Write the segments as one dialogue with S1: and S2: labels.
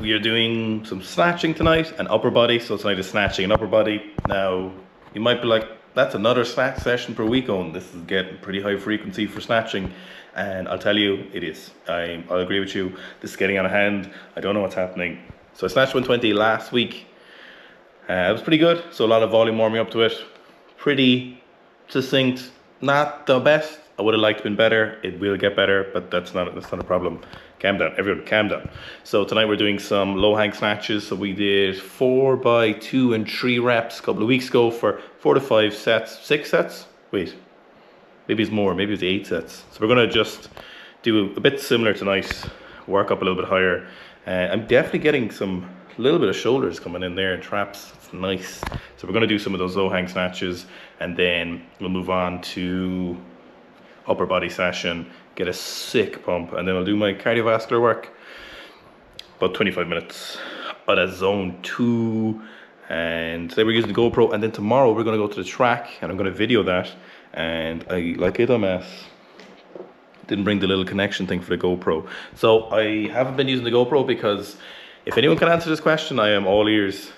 S1: we are doing some snatching tonight and upper body. So tonight is snatching and upper body. Now, you might be like, that's another snatch session per week, Owen. This is getting pretty high frequency for snatching. And I'll tell you, it is. I'll agree with you. This is getting out of hand. I don't know what's happening. So I snatched 120 last week. It was pretty good. So a lot of volume warming up to it. Pretty succinct. Not the best. I would have liked to been better. It will get better, but that's not a problem. Calm down, everyone, calm down. So tonight we're doing some low hang snatches. So we did 4 by 2 and 3 reps a couple of weeks ago for 4 to 5 sets. 6 sets? Wait, maybe it's more, maybe it's 8 sets. So we're gonna just do a bit similar tonight, work up a little bit higher. I'm definitely getting a little bit of shoulders coming in there and traps. It's nice. So we're gonna do some of those low hang snatches, and then we'll move on to upper body session, get a sick pump, and then I'll do my cardiovascular work. About 25 minutes out of zone 2. And today we're using the GoPro, and then tomorrow we're gonna go to the track and I'm gonna video that. And I, like a dumbass, didn't bring the little connection thing for the GoPro. So I haven't been using the GoPro because if anyone can answer this question, I am all ears.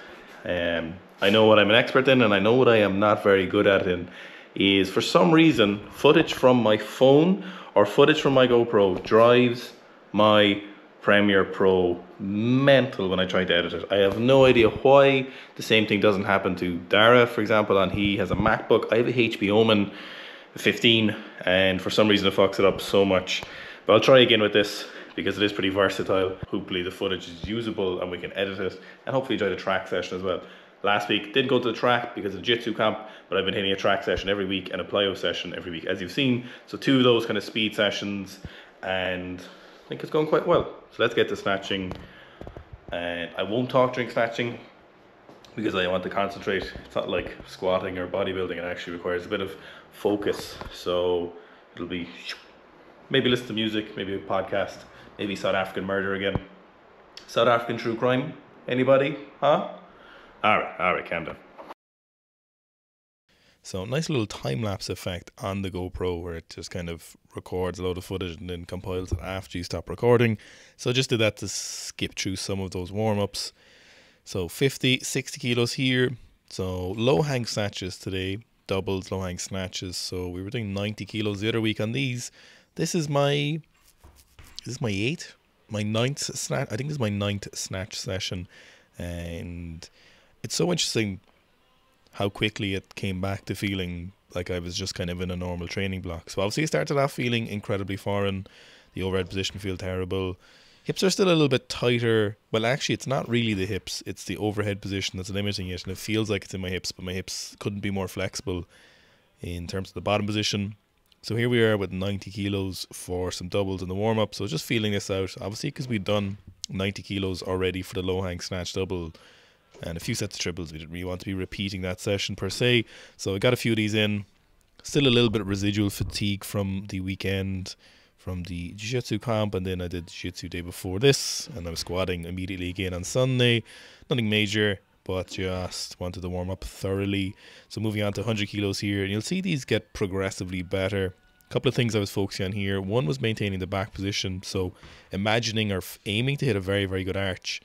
S1: I know what I'm an expert in, and I know what I am not very good at in is, for some reason, footage from my phone or footage from my GoPro drives my Premiere Pro mental when I try to edit it. I have no idea why. The same thing doesn't happen to Dara, for example, and he has a MacBook. I have a HP Omen 15, and for some reason it fucks it up so much. But I'll try again with this because it is pretty versatile. Hopefully the footage is usable and we can edit it, and hopefully enjoy the track session as well. Last week didn't go to the track because of the Jiu-Jitsu camp, but I've been hitting a track session every week and a plyo session every week, as you've seen. So 2 of those kind of speed sessions, and I think it's going quite well. So let's get to snatching. And I won't talk during snatching because I want to concentrate. It's not like squatting or bodybuilding. It actually requires a bit of focus. So it'll be maybe listen to music, maybe a podcast, maybe South African murder again. South African true crime. Anybody? Huh? All right, calm down. So nice little time-lapse effect on the GoPro where it just kind of records a load of footage and then compiles it after you stop recording. So I just did that to skip through some of those warm-ups. So 50, 60 kilos here. So low hang snatches today, doubles, low hang snatches. So we were doing 90 kilos the other week on these. This is my 8th? My 9th snatch. I think this is my 9th snatch session. And it's so interesting how quickly it came back to feeling like I was just kind of in a normal training block. So obviously I started off feeling incredibly foreign. The overhead position feel terrible. Hips are still a little bit tighter. Well, actually, it's not really the hips. It's the overhead position that's limiting it. And it feels like it's in my hips, but my hips couldn't be more flexible in terms of the bottom position. So here we are with 90 kilos for some doubles in the warm-up. So just feeling this out. Obviously, because we've done 90 kilos already for the low hang snatch double and a few sets of triples. We didn't really want to be repeating that session per se. So I got a few of these in. Still a little bit of residual fatigue from the weekend, from the Jiu-Jitsu camp, and then I did Jiu-Jitsu day before this, and I was squatting immediately again on Sunday. Nothing major, but just wanted to warm up thoroughly. So moving on to 100 kilos here, and you'll see these get progressively better. A couple of things I was focusing on here. One was maintaining the back position, so imagining or aiming to hit a very, very good arch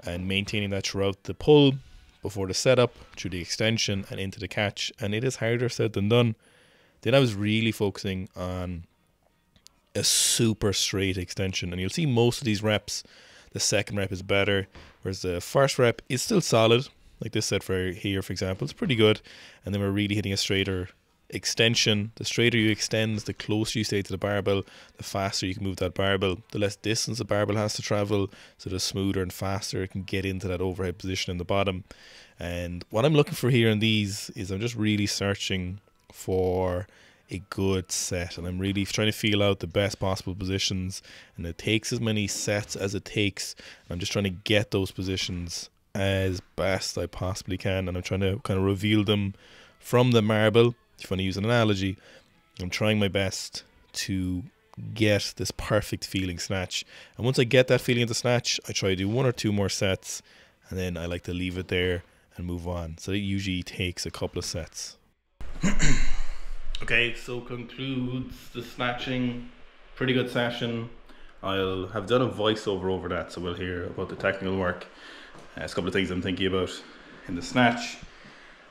S1: and maintaining that throughout the pull, before the setup, through the extension, and into the catch. And it is harder said than done. Then I was really focusing on a super straight extension, and you'll see most of these reps, the second rep is better, whereas the first rep is still solid, like this set for here, for example. It's pretty good, and then we're really hitting a straighter extension. The straighter you extend, the closer you stay to the barbell, the faster you can move that barbell, the less distance the barbell has to travel, so the smoother and faster it can get into that overhead position in the bottom. And what I'm looking for here in these is I'm just really searching for a good set, and I'm really trying to feel out the best possible positions, and it takes as many sets as it takes. I'm just trying to get those positions as best I possibly can, and I'm trying to kind of reveal them from the marble. If you want to use an analogy, I'm trying my best to get this perfect feeling snatch, and once I get that feeling in the snatch, I try to do 1 or 2 more sets, and then I like to leave it there and move on. So it usually takes a couple of sets. Okay, so concludes the snatching. Pretty good session. I'll have done a voiceover over that, so we'll hear about the technical work. There's a couple of things I'm thinking about in the snatch.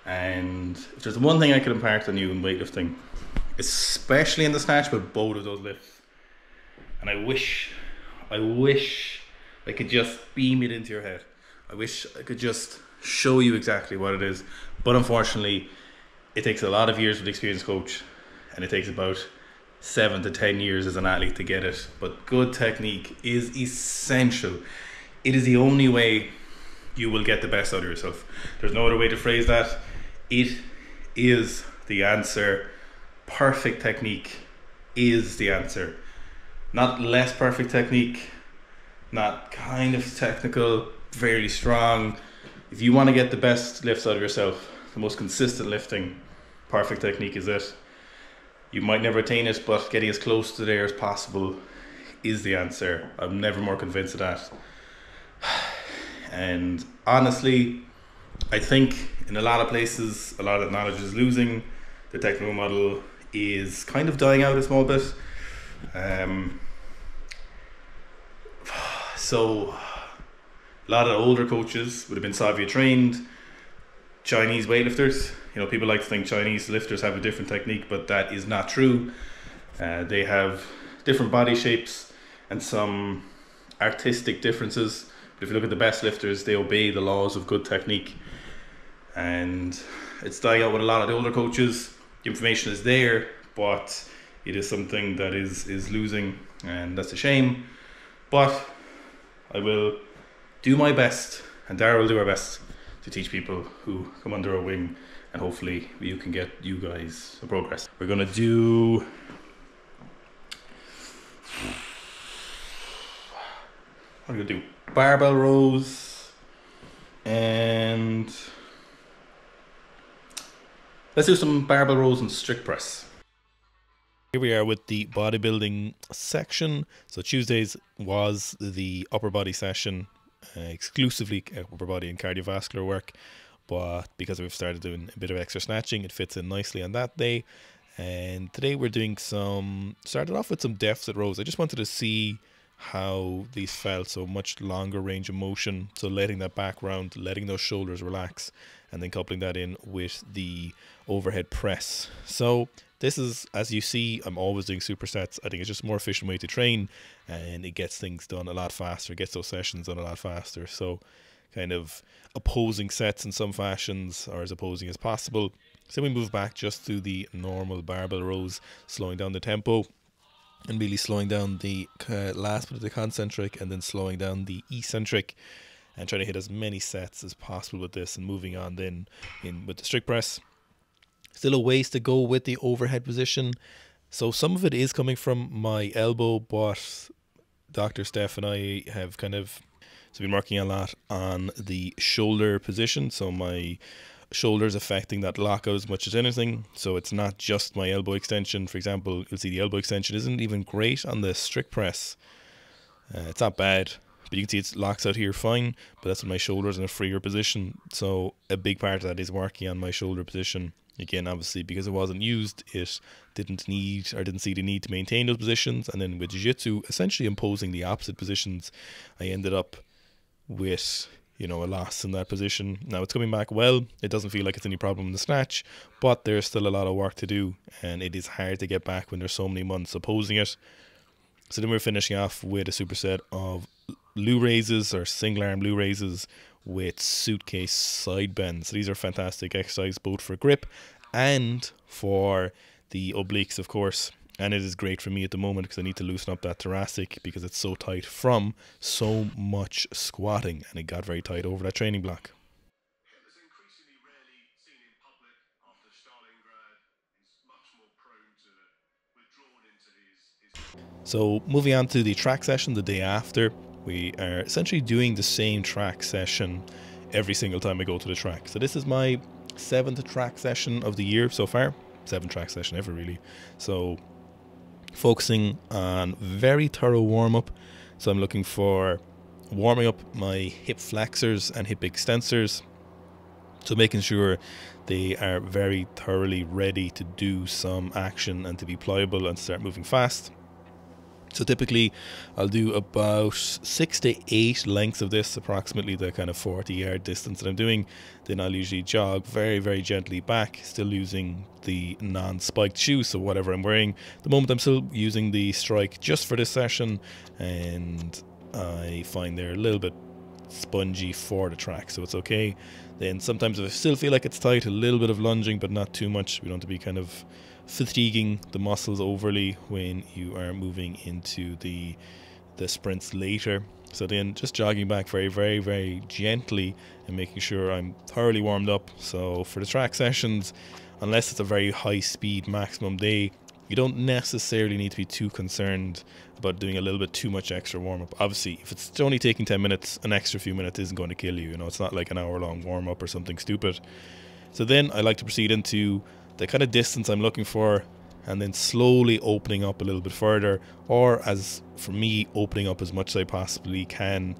S1: And if there's one thing I could impart on you in weightlifting, especially in the snatch with both of those lifts, and I wish I could just beam it into your head. I wish I could just show you exactly what it is. But unfortunately, it takes a lot of years with an experienced coach, and it takes about 7 to 10 years as an athlete to get it. But good technique is essential. It is the only way you will get the best out of yourself. There's no other way to phrase that. It is the answer. Perfect technique is the answer. Not less perfect technique, not kind of technical, very strong. If you want to get the best lifts out of yourself, the most consistent lifting, perfect technique is it. You might never attain it, but getting as close to there as possible is the answer. I'm never more convinced of that. And honestly, I think in a lot of places, a lot of knowledge is losing. The technical model is kind of dying out a small bit. So a lot of older coaches would have been Soviet trained, Chinese weightlifters. You know, people like to think Chinese lifters have a different technique, but that is not true. They have different body shapes and some artistic differences. But if you look at the best lifters, they obey the laws of good technique. And it's dying out with a lot of the older coaches. The information is there, but it is something that is losing, and that's a shame. But I will do my best, and Dara will do our best to teach people who come under our wing, and hopefully you can get you guys a progress. We're gonna do what are we gonna do? Barbell rows, and let's do some barbell rows and strict press. Here we are with the bodybuilding section. So Tuesdays was the upper body session, exclusively upper body and cardiovascular work. But because we've started doing a bit of extra snatching, it fits in nicely on that day. And today we're doing started off with some deficit rows. I just wanted to see how these felt, so much longer range of motion. So letting that back round, letting those shoulders relax, and then coupling that in with the overhead press. So this is, as you see, I'm always doing supersets. I think it's just a more efficient way to train, and it gets things done a lot faster, gets those sessions done a lot faster. So kind of opposing sets in some fashions, or as opposing as possible. So we move back just to the normal barbell rows, slowing down the tempo and really slowing down the last bit of the concentric, and then slowing down the eccentric, and trying to hit as many sets as possible with this, and moving on then in with the strict press. Still a ways to go with the overhead position. So some of it is coming from my elbow, but Dr. Steph and I have been working a lot on the shoulder position. So my shoulders affecting that lockout as much as anything. So it's not just my elbow extension. For example, you'll see the elbow extension isn't even great on the strict press. It's not bad, but you can see it locks out here fine, but that's with my shoulders in a freer position. So a big part of that is working on my shoulder position. Again, obviously, because it wasn't used, it didn't see the need to maintain those positions. And then with jiu-jitsu, essentially imposing the opposite positions, I ended up with, a loss in that position. Now it's coming back well. It doesn't feel like it's any problem in the snatch, but there's still a lot of work to do, and it is hard to get back when there's so many months opposing it. So then we're finishing off with a superset of Lou raises, or single arm Lou raises, with suitcase side bends. So these are fantastic exercises both for grip and for the obliques, of course. And it is great for me at the moment because I need to loosen up that thoracic because it's so tight from so much squatting, and it got very tight over that training block. So moving on to the track session the day after, we are essentially doing the same track session every single time I go to the track. So this is my 7th track session of the year so far. 7th track session ever, really. So focusing on very thorough warm-up. So I'm looking for warming up my hip flexors and hip extensors. So making sure they are very thoroughly ready to do some action and to be pliable and start moving fast. So typically I'll do about 6 to 8 lengths of this, approximately the kind of 40-yard distance that I'm doing. Then I'll usually jog very, very gently back, still using the non-spiked shoes, so whatever I'm wearing. At the moment I'm still using the Strike just for this session, and I find they're a little bit spongy for the track, so it's okay. Then sometimes if I still feel like it's tight, a little bit of lunging, but not too much. We don't want to be kind of fatiguing the muscles overly when you are moving into the sprints later. So then just jogging back very, very, very gently and making sure I'm thoroughly warmed up. So for the track sessions, unless it's a very high speed maximum day, you don't necessarily need to be too concerned about doing a little bit too much extra warm-up. Obviously, if it's only taking 10 minutes, an extra few minutes isn't going to kill you. You know, it's not like an hour-long warm-up or something stupid. So then I like to proceed into the kind of distance I'm looking for, and then slowly opening up a little bit further, or as for me, opening up as much as I possibly can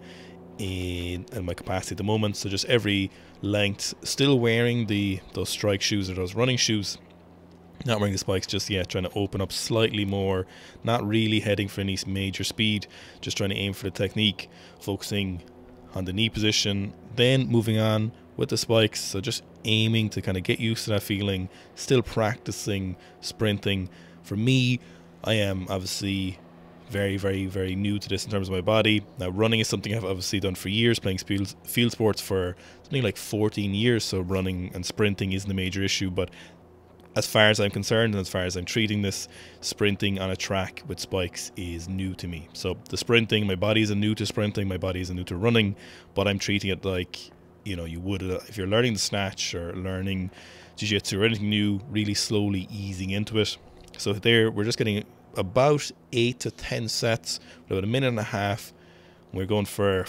S1: in my capacity at the moment. So just every length, still wearing those Strike shoes or those running shoes, not wearing the spikes just yet, trying to open up slightly more, not really heading for any major speed, just trying to aim for the technique, focusing on the knee position, then moving on with the spikes. So just aiming to kind of get used to that feeling, still practicing sprinting. For me, I am obviously very, very, very new to this in terms of my body. Now, running is something I've obviously done for years, playing field sports for something like 14 years, so running and sprinting isn't a major issue. But as far as I'm concerned, and as far as I'm treating this, sprinting on a track with spikes is new to me. So the sprinting, my body isn't new to sprinting, my body isn't new to running, but I'm treating it like, you know, you would if you're learning the snatch or learning jiu-jitsu or anything new, really slowly easing into it. So there, we're just getting about 8 to 10 sets, about a minute and a half. We're going for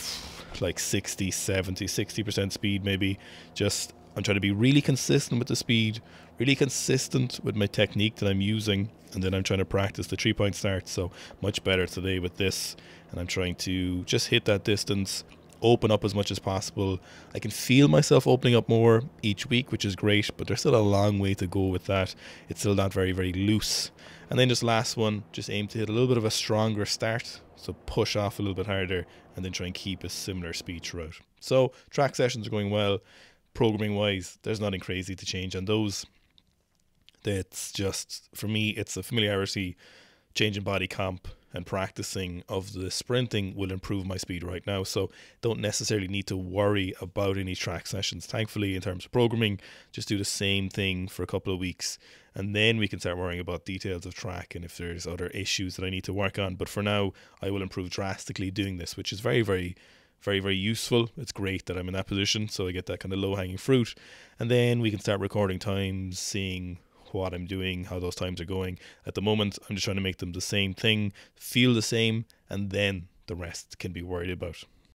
S1: like 60, 70, 60% speed maybe. Just, I'm trying to be really consistent with the speed, really consistent with my technique that I'm using, and then I'm trying to practice the 3-point start. So much better today with this, and I'm trying to just hit that distance, open up as much as possible. I can feel myself opening up more each week, which is great, but there's still a long way to go with that. It's still not very, very loose. And then just last one, just aim to hit a little bit of a stronger start, so push off a little bit harder, and then try and keep a similar speed throughout. So track sessions are going well. Programming wise, there's nothing crazy to change on those. It's just, for me, it's a familiarity, changing body comp and practicing of the sprinting will improve my speed right now. So don't necessarily need to worry about any track sessions. Thankfully, in terms of programming, just do the same thing for a couple of weeks, and then we can start worrying about details of track and if there's other issues that I need to work on. But for now, I will improve drastically doing this, which is very, very, very, very useful. It's great that I'm in that position, so I get that kind of low-hanging fruit. And then we can start recording times, seeing what I'm doing, how those times are going. At the moment, I'm just trying to make them the same thing, feel the same, and then the rest can be worried about.